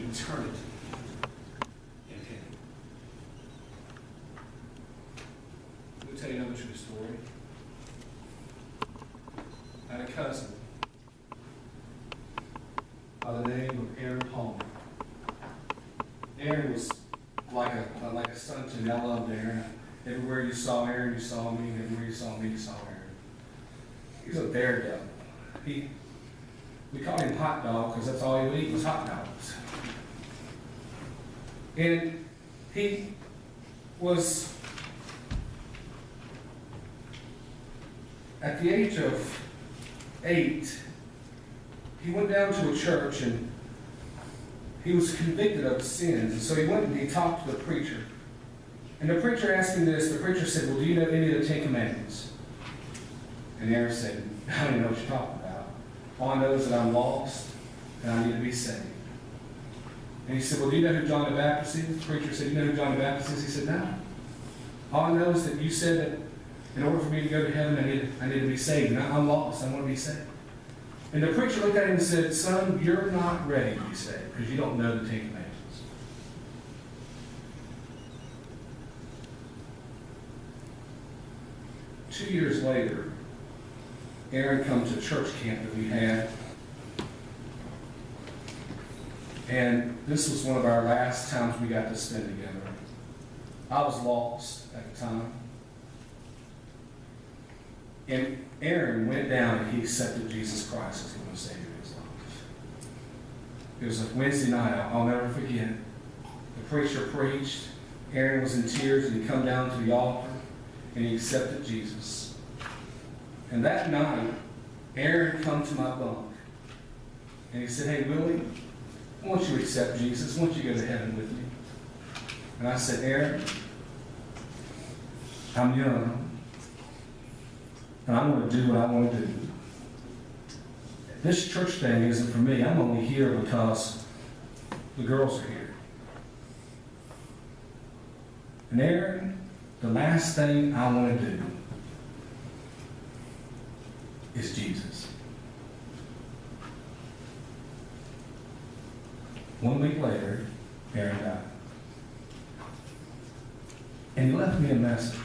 eternity in Him. Let me tell you another true story. I had a cousin by the name of Aaron Palmer. Aaron was like a son to me. I loved Aaron. Everywhere you saw Aaron, you saw me. Everywhere you saw me, you saw Aaron. He was a daredevil. We called him Hot Dog because that's all he would eat was hot dogs. And he was, at the age of 8, he went down to a church and he was convicted of sins. And so he went and he talked to the preacher. And the preacher asked him this. The preacher said, well, do you know any of the 10 Commandments? And Aaron said, I don't even know what you're talking about. All I know is that I'm lost and I need to be saved. And he said, well, do you know who John the Baptist is? The preacher said, you know who John the Baptist is? He said, no. All I know is that you said that in order for me to go to heaven, I need to be saved. And I'm lost. I want to be saved. And the preacher looked at him and said, son, you're not ready to be saved because you don't know the 10 Commandments. 2 years later, Aaron comes to a church camp that we had. And this was one of our last times we got to spend together. I was lost at the time. And Aaron went down and he accepted Jesus Christ as Lord and Savior of his life. It was a Wednesday night, I'll never forget. The preacher preached. Aaron was in tears and he come down to the altar and he accepted Jesus. And that night, Aaron come to my bunk and he said, hey, Willie, why don't you accept Jesus? Why don't you go to heaven with me? And I said, Aaron, I'm young. And I'm going to do what I want to do. This church thing isn't for me. I'm only here because the girls are here. And Aaron, the last thing I want to do is Jesus. 1 week later, Aaron died. And he left me a message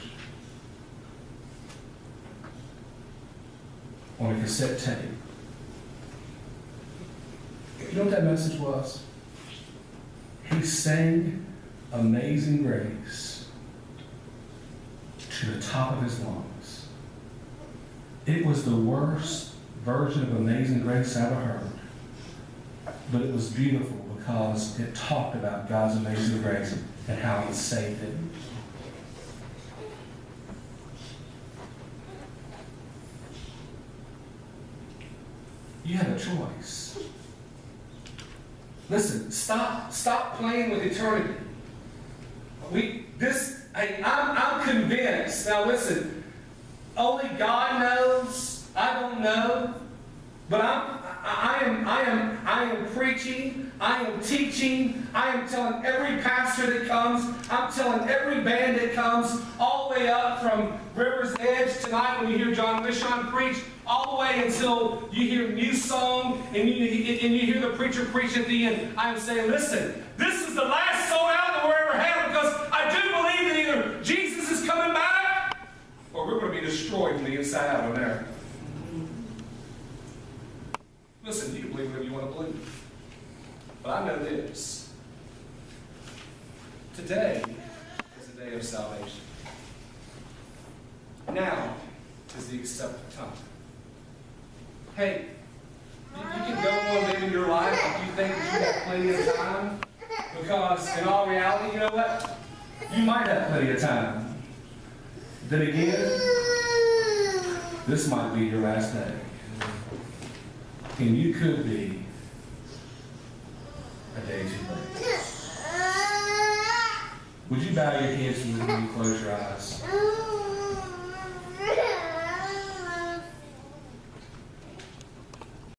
on a cassette tape. You know what that message was? He sang Amazing Grace to the top of his lungs. It was the worst version of Amazing Grace I ever heard. But it was beautiful because it talked about God's amazing grace and how He saved it. You have a choice. Listen, stop playing with eternity. I'm convinced. Now listen, only God knows. I don't know. But I am preaching, I am teaching, I am telling every pastor that comes, I'm telling every band that comes, all the way up from River's Edge tonight when you hear John Wishon preach, all the way until you hear new song and you hear the preacher preach at the end. I am saying, listen, this is the last sold out that we're ever had because I do believe that either Jesus is coming back or we're going to be destroyed from the inside out on there. Listen, you can believe whatever you want to believe. But I know this. Today is the day of salvation. Now is the accepted time. Hey, you can go on living your life if you think that you have plenty of time. Because in all reality, you know what? You might have plenty of time. Then again, this might be your last day. And you could be a day too late. Would you bow your heads and close your eyes?